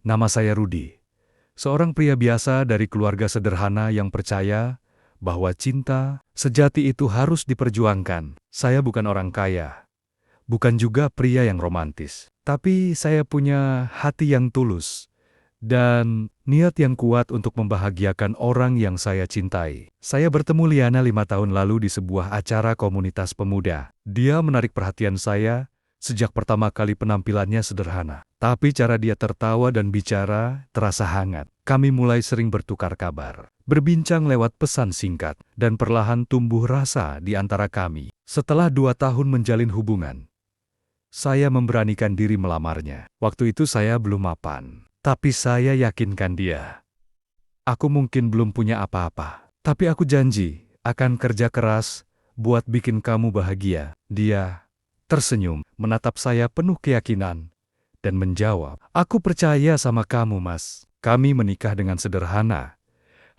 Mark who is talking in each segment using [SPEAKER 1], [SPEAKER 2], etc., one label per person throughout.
[SPEAKER 1] Nama saya Rudi. Seorang pria biasa dari keluarga sederhana yang percaya bahwa cinta sejati itu harus diperjuangkan. Saya bukan orang kaya, bukan juga pria yang romantis. Tapi saya punya hati yang tulus dan niat yang kuat untuk membahagiakan orang yang saya cintai. Saya bertemu Liana 5 tahun lalu di sebuah acara komunitas pemuda. Dia menarik perhatian saya sejak pertama kali penampilannya sederhana. Tapi cara dia tertawa dan bicara terasa hangat. Kami mulai sering bertukar kabar, berbincang lewat pesan singkat, dan perlahan tumbuh rasa di antara kami. Setelah 2 tahun menjalin hubungan, saya memberanikan diri melamarnya. Waktu itu saya belum mapan, tapi saya yakinkan dia. Aku mungkin belum punya apa-apa, tapi aku janji akan kerja keras buat bikin kamu bahagia. Dia tersenyum, menatap saya penuh keyakinan, dan menjawab, "Aku percaya sama kamu, Mas." Kami menikah dengan sederhana,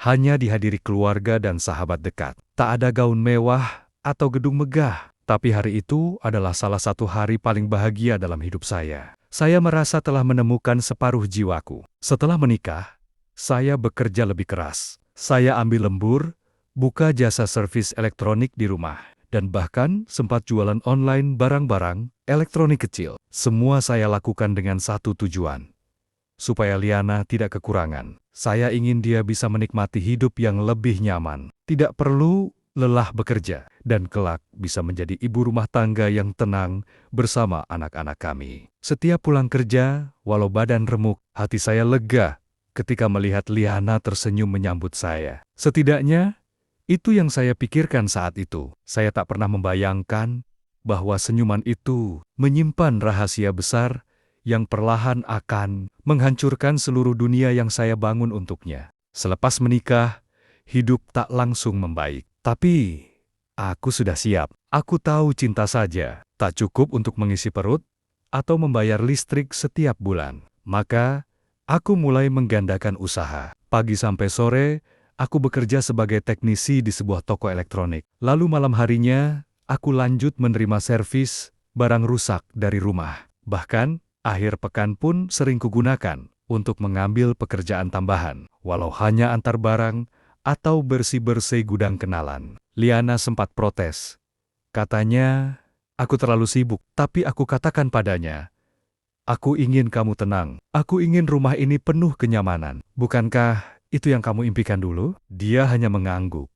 [SPEAKER 1] hanya dihadiri keluarga dan sahabat dekat. Tak ada gaun mewah atau gedung megah, tapi hari itu adalah salah satu hari paling bahagia dalam hidup saya. Saya merasa telah menemukan separuh jiwaku. Setelah menikah, saya bekerja lebih keras. Saya ambil lembur, buka jasa servis elektronik di rumah, dan bahkan sempat jualan online barang-barang elektronik kecil. Semua saya lakukan dengan satu tujuan, supaya Liana tidak kekurangan. Saya ingin dia bisa menikmati hidup yang lebih nyaman, tidak perlu lelah bekerja, dan kelak bisa menjadi ibu rumah tangga yang tenang bersama anak-anak kami. Setiap pulang kerja, walau badan remuk, hati saya lega ketika melihat Liana tersenyum menyambut saya. Setidaknya, itu yang saya pikirkan saat itu. Saya tak pernah membayangkan bahwa senyuman itu menyimpan rahasia besar yang perlahan akan menghancurkan seluruh dunia yang saya bangun untuknya. Selepas menikah, hidup tak langsung membaik. Tapi, aku sudah siap. Aku tahu cinta saja tak cukup untuk mengisi perut atau membayar listrik setiap bulan. Maka, aku mulai menggandakan usaha. Pagi sampai sore, aku bekerja sebagai teknisi di sebuah toko elektronik. Lalu malam harinya, aku lanjut menerima servis barang rusak dari rumah. Bahkan, akhir pekan pun sering kugunakan untuk mengambil pekerjaan tambahan, walau hanya antar barang atau bersih-bersih gudang kenalan. Liana sempat protes. Katanya, aku terlalu sibuk, tapi aku katakan padanya, "Aku ingin kamu tenang. Aku ingin rumah ini penuh kenyamanan. Bukankah itu yang kamu impikan dulu?" Dia hanya mengangguk,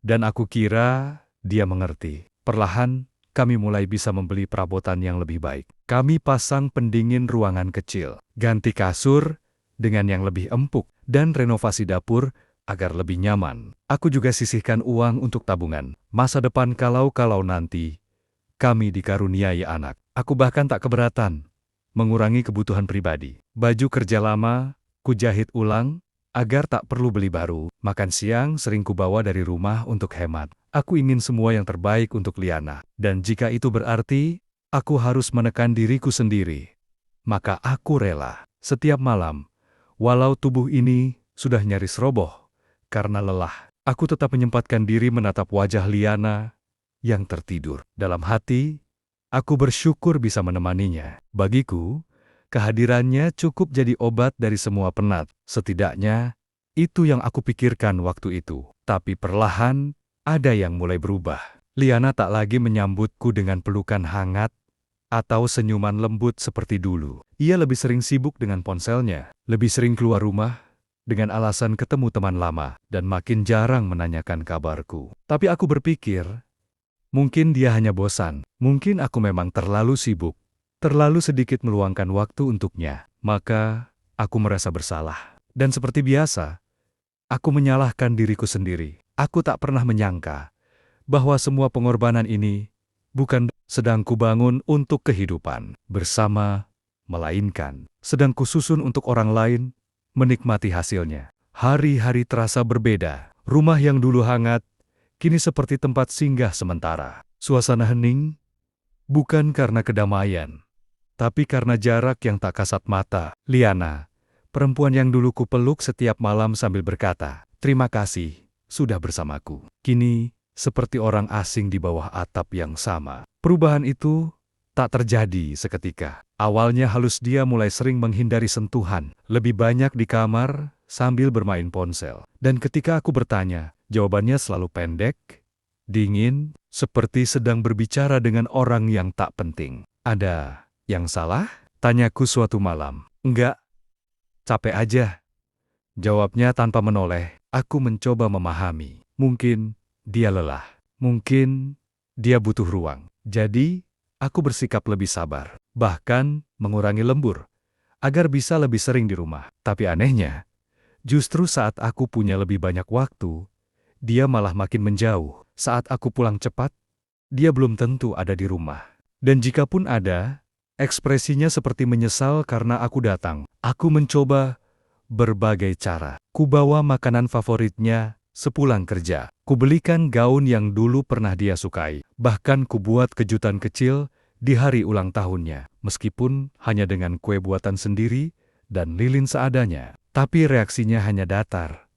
[SPEAKER 1] dan aku kira dia mengerti. Perlahan, kami mulai bisa membeli perabotan yang lebih baik. Kami pasang pendingin ruangan kecil, ganti kasur dengan yang lebih empuk, dan renovasi dapur agar lebih nyaman. Aku juga sisihkan uang untuk tabungan masa depan kalau nanti kami dikaruniai anak. Aku bahkan tak keberatan mengurangi kebutuhan pribadi. Baju kerja lama, kujahit ulang agar tak perlu beli baru. Makan siang sering kubawa dari rumah untuk hemat. Aku ingin semua yang terbaik untuk Liana. Dan jika itu berarti aku harus menekan diriku sendiri, maka aku rela. Setiap malam, walau tubuh ini sudah nyaris roboh karena lelah, aku tetap menyempatkan diri menatap wajah Liana yang tertidur. Dalam hati, aku bersyukur bisa menemaninya. Bagiku, kehadirannya cukup jadi obat dari semua penat. Setidaknya, itu yang aku pikirkan waktu itu. Tapi perlahan, ada yang mulai berubah. Liana tak lagi menyambutku dengan pelukan hangat atau senyuman lembut seperti dulu. Ia lebih sering sibuk dengan ponselnya, lebih sering keluar rumah dengan alasan ketemu teman lama, dan makin jarang menanyakan kabarku. Tapi aku berpikir, mungkin dia hanya bosan. Mungkin aku memang terlalu sibuk, terlalu sedikit meluangkan waktu untuknya. Maka, aku merasa bersalah. Dan seperti biasa, aku menyalahkan diriku sendiri. Aku tak pernah menyangka bahwa semua pengorbanan ini bukan sedang kubangun untuk kehidupan bersama, melainkan sedang kususun untuk orang lain menikmati hasilnya. Hari-hari terasa berbeda. Rumah yang dulu hangat, kini seperti tempat singgah sementara. Suasana hening, bukan karena kedamaian, tapi karena jarak yang tak kasat mata. Liana, perempuan yang dulu kupeluk setiap malam sambil berkata, "Terima kasih sudah bersamaku." Kini, seperti orang asing di bawah atap yang sama. Perubahan itu tak terjadi seketika. Awalnya halus, dia mulai sering menghindari sentuhan, lebih banyak di kamar sambil bermain ponsel. Dan ketika aku bertanya, jawabannya selalu pendek, dingin, seperti sedang berbicara dengan orang yang tak penting. Ada yang salah? Tanyaku suatu malam. Enggak, capek aja. Jawabnya tanpa menoleh. Aku mencoba memahami. Mungkin dia lelah. Mungkin dia butuh ruang. Jadi, aku bersikap lebih sabar. Bahkan mengurangi lembur, agar bisa lebih sering di rumah. Tapi anehnya, justru saat aku punya lebih banyak waktu, dia malah makin menjauh. Saat aku pulang cepat, dia belum tentu ada di rumah. Dan jikapun ada, ekspresinya seperti menyesal karena aku datang. Aku mencoba berbagai cara. Kubawa makanan favoritnya sepulang kerja. Kubelikan gaun yang dulu pernah dia sukai. Bahkan kubuat kejutan kecil di hari ulang tahunnya. Meskipun hanya dengan kue buatan sendiri dan lilin seadanya. Tapi reaksinya hanya datar.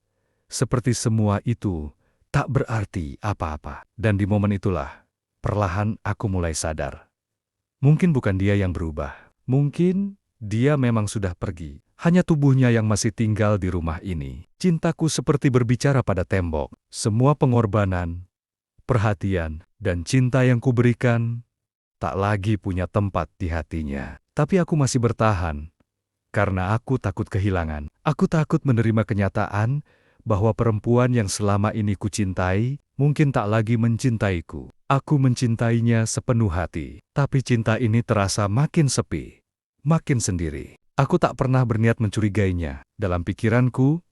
[SPEAKER 1] Seperti semua itu tak berarti apa-apa. Dan di momen itulah, perlahan aku mulai sadar. Mungkin bukan dia yang berubah. Mungkin dia memang sudah pergi. Hanya tubuhnya yang masih tinggal di rumah ini. Cintaku seperti berbicara pada tembok. Semua pengorbanan, perhatian, dan cinta yang kuberikan tak lagi punya tempat di hatinya. Tapi aku masih bertahan. Karena aku takut kehilangan. Aku takut menerima kenyataan bahwa perempuan yang selama ini kucintai mungkin tak lagi mencintaiku. Aku mencintainya sepenuh hati. Tapi cinta ini terasa makin sepi, makin sendiri. Aku tak pernah berniat mencurigainya. Dalam pikiranku,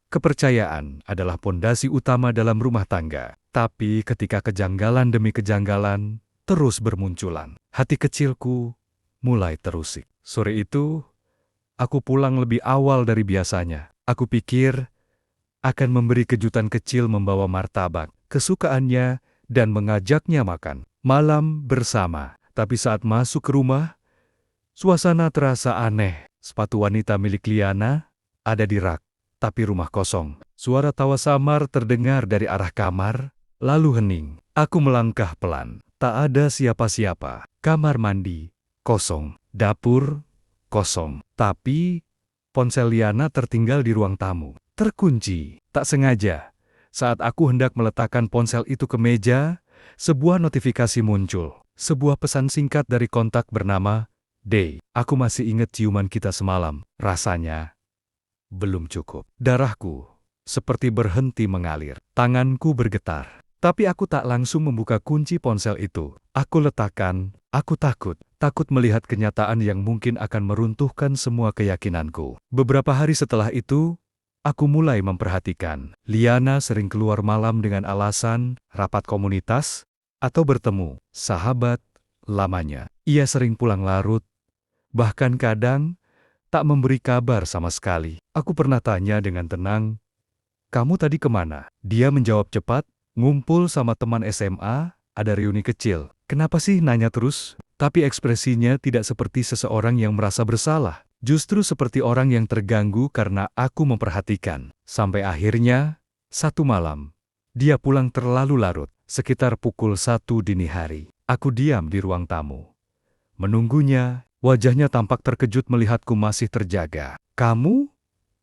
[SPEAKER 1] kepercayaan adalah pondasi utama dalam rumah tangga. Tapi ketika kejanggalan demi kejanggalan terus bermunculan, hati kecilku mulai terusik. Sore itu, aku pulang lebih awal dari biasanya. Aku pikir akan memberi kejutan kecil, membawa martabak kesukaannya dan mengajaknya makan malam bersama. Tapi saat masuk ke rumah, suasana terasa aneh. Sepatu wanita milik Liana ada di rak, tapi rumah kosong. Suara tawa samar terdengar dari arah kamar, lalu hening. Aku melangkah pelan. Tak ada siapa-siapa. Kamar mandi kosong, dapur kosong. Tapi ponsel Liana tertinggal di ruang tamu. Terkunci. Tak sengaja, saat aku hendak meletakkan ponsel itu ke meja, sebuah notifikasi muncul. Sebuah pesan singkat dari kontak bernama D. Aku masih ingat ciuman kita semalam. Rasanya belum cukup. Darahku seperti berhenti mengalir. Tanganku bergetar. Tapi aku tak langsung membuka kunci ponsel itu. Aku letakkan. Aku takut. Takut melihat kenyataan yang mungkin akan meruntuhkan semua keyakinanku. Beberapa hari setelah itu, aku mulai memperhatikan. Liana sering keluar malam dengan alasan rapat komunitas atau bertemu sahabat lamanya. Ia sering pulang larut, bahkan kadang tak memberi kabar sama sekali. Aku pernah tanya dengan tenang, "Kamu tadi kemana?" Dia menjawab cepat, "Ngumpul sama teman SMA, ada reuni kecil." Kenapa sih nanya terus? Tapi ekspresinya tidak seperti seseorang yang merasa bersalah. Justru seperti orang yang terganggu karena aku memperhatikan. Sampai akhirnya, satu malam, dia pulang terlalu larut, sekitar pukul 1 dini hari. Aku diam di ruang tamu. Menunggunya, wajahnya tampak terkejut melihatku masih terjaga. "Kamu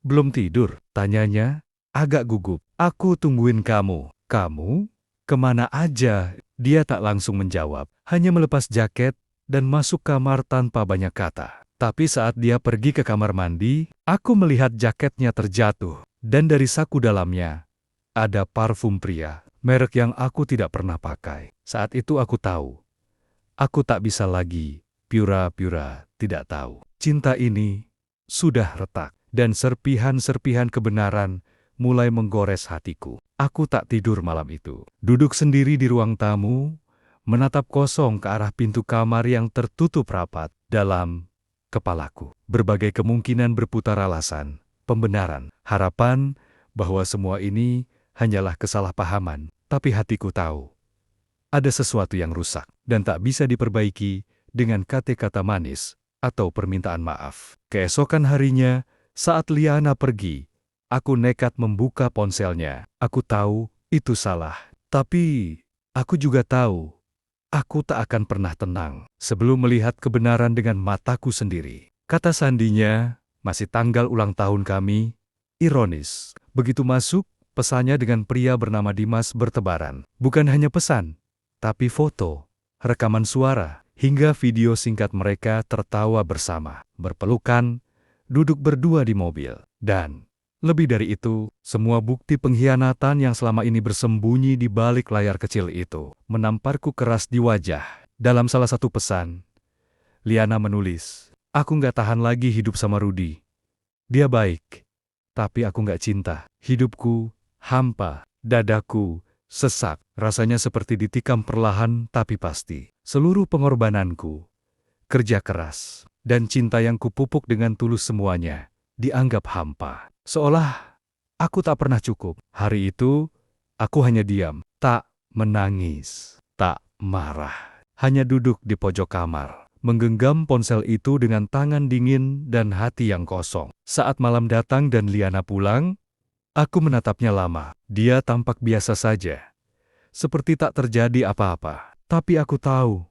[SPEAKER 1] belum tidur?" tanyanya, agak gugup. "Aku tungguin kamu." "Kamu? Kemana aja?" Dia tak langsung menjawab, hanya melepas jaket dan masuk kamar tanpa banyak kata. Tapi saat dia pergi ke kamar mandi, aku melihat jaketnya terjatuh. Dan dari saku dalamnya, ada parfum pria, merek yang aku tidak pernah pakai. Saat itu aku tahu, aku tak bisa lagi pura-pura tidak tahu. Cinta ini sudah retak, dan serpihan-serpihan kebenaran mulai menggores hatiku. Aku tak tidur malam itu. Duduk sendiri di ruang tamu, menatap kosong ke arah pintu kamar yang tertutup rapat. Dalam kepalaku, berbagai kemungkinan berputar, alasan, pembenaran, harapan bahwa semua ini hanyalah kesalahpahaman. Tapi hatiku tahu, ada sesuatu yang rusak dan tak bisa diperbaiki dengan kata-kata manis atau permintaan maaf. Keesokan harinya, saat Liana pergi, aku nekat membuka ponselnya. Aku tahu itu salah, tapi aku juga tahu aku tak akan pernah tenang sebelum melihat kebenaran dengan mataku sendiri. Kata sandinya, masih tanggal ulang tahun kami. Ironis, begitu masuk, pesannya dengan pria bernama Dimas bertebaran. Bukan hanya pesan, tapi foto, rekaman suara, hingga video singkat mereka tertawa bersama, berpelukan, duduk berdua di mobil. Dan, lebih dari itu, semua bukti pengkhianatan yang selama ini bersembunyi di balik layar kecil itu, menamparku keras di wajah. Dalam salah satu pesan, Liana menulis, "Aku nggak tahan lagi hidup sama Rudi. Dia baik, tapi aku nggak cinta. Hidupku hampa, dadaku sesak, rasanya seperti ditikam perlahan tapi pasti. Seluruh pengorbananku, kerja keras, dan cinta yang kupupuk dengan tulus semuanya, dianggap hampa. Seolah aku tak pernah cukup. Hari itu, aku hanya diam, tak menangis, tak marah. Hanya duduk di pojok kamar, menggenggam ponsel itu dengan tangan dingin dan hati yang kosong. Saat malam datang dan Liana pulang, aku menatapnya lama. Dia tampak biasa saja, seperti tak terjadi apa-apa. Tapi aku tahu,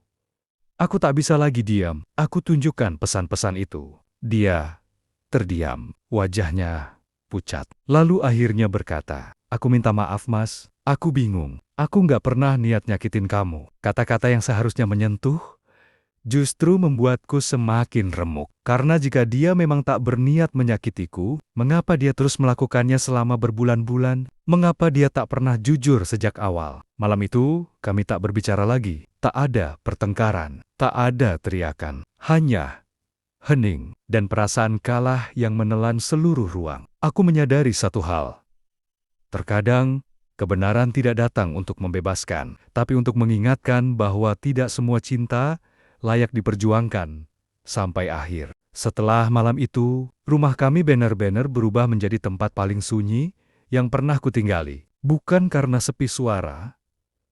[SPEAKER 1] aku tak bisa lagi diam. Aku tunjukkan pesan-pesan itu. Dia terdiam, wajahnya pucat. Lalu akhirnya berkata, "Aku minta maaf, Mas. Aku bingung. Aku nggak pernah niat nyakitin kamu." Kata-kata yang seharusnya menyentuh, justru membuatku semakin remuk. Karena jika dia memang tak berniat menyakitiku, mengapa dia terus melakukannya selama berbulan-bulan? Mengapa dia tak pernah jujur sejak awal? Malam itu, kami tak berbicara lagi. Tak ada pertengkaran, tak ada teriakan. Hanya hening dan perasaan kalah yang menelan seluruh ruang. Aku menyadari satu hal. Terkadang, kebenaran tidak datang untuk membebaskan, tapi untuk mengingatkan bahwa tidak semua cinta layak diperjuangkan sampai akhir. Setelah malam itu, rumah kami benar-benar berubah menjadi tempat paling sunyi yang pernah kutinggali. Bukan karena sepi suara,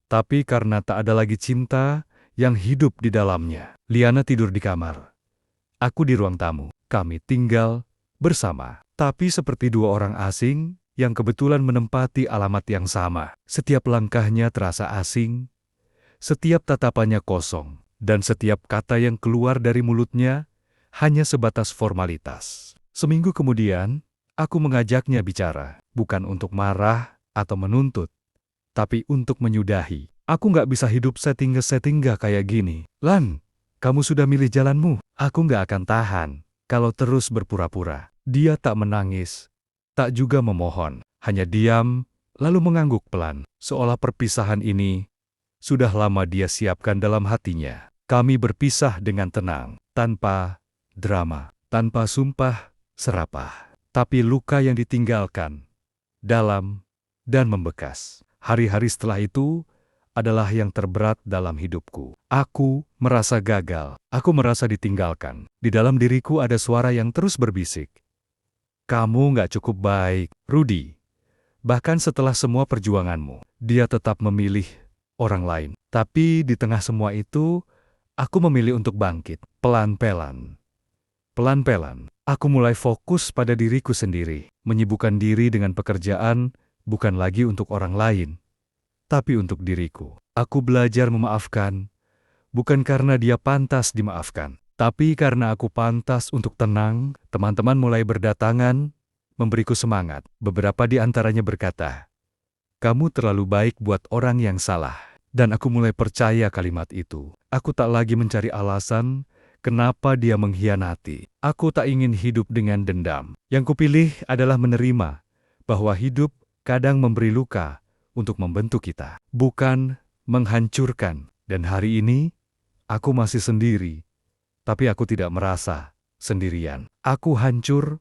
[SPEAKER 1] tapi karena tak ada lagi cinta yang hidup di dalamnya. Liana tidur di kamar. Aku di ruang tamu. Kami tinggal bersama, tapi seperti dua orang asing yang kebetulan menempati alamat yang sama. Setiap langkahnya terasa asing, setiap tatapannya kosong, dan setiap kata yang keluar dari mulutnya hanya sebatas formalitas. Seminggu kemudian, aku mengajaknya bicara, bukan untuk marah atau menuntut, tapi untuk menyudahi. Aku nggak bisa hidup settingga kayak gini. Lan, kamu sudah milih jalanmu. Aku nggak akan tahan kalau terus berpura-pura. Dia tak menangis, tak juga memohon. Hanya diam, lalu mengangguk pelan. Seolah perpisahan ini sudah lama dia siapkan dalam hatinya. Kami berpisah dengan tenang, tanpa drama, tanpa sumpah serapah. Tapi luka yang ditinggalkan, dalam dan membekas. Hari-hari setelah itu adalah yang terberat dalam hidupku. Aku merasa gagal. Aku merasa ditinggalkan. Di dalam diriku ada suara yang terus berbisik. "Kamu nggak cukup baik, Rudi." Bahkan setelah semua perjuanganmu, dia tetap memilih orang lain. Tapi di tengah semua itu, aku memilih untuk bangkit. Pelan-pelan. Pelan-pelan, aku mulai fokus pada diriku sendiri. Menyibukkan diri dengan pekerjaan, bukan lagi untuk orang lain, tapi untuk diriku. Aku belajar memaafkan, bukan karena dia pantas dimaafkan, tapi karena aku pantas untuk tenang. Teman-teman mulai berdatangan, memberiku semangat. Beberapa di antaranya berkata, "Kamu terlalu baik buat orang yang salah." Dan aku mulai percaya kalimat itu. Aku tak lagi mencari alasan kenapa dia mengkhianati. Aku tak ingin hidup dengan dendam. Yang kupilih adalah menerima bahwa hidup kadang memberi luka untuk membentuk kita, bukan menghancurkan. Dan hari ini, aku masih sendiri, tapi aku tidak merasa sendirian. Aku hancur,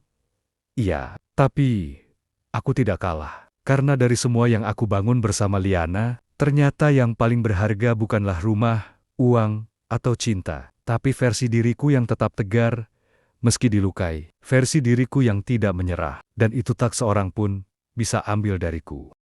[SPEAKER 1] iya, tapi aku tidak kalah. Karena dari semua yang aku bangun bersama Liana, ternyata yang paling berharga bukanlah rumah, uang, atau cinta, tapi versi diriku yang tetap tegar, meski dilukai. Versi diriku yang tidak menyerah, dan itu tak seorang pun bisa ambil dariku.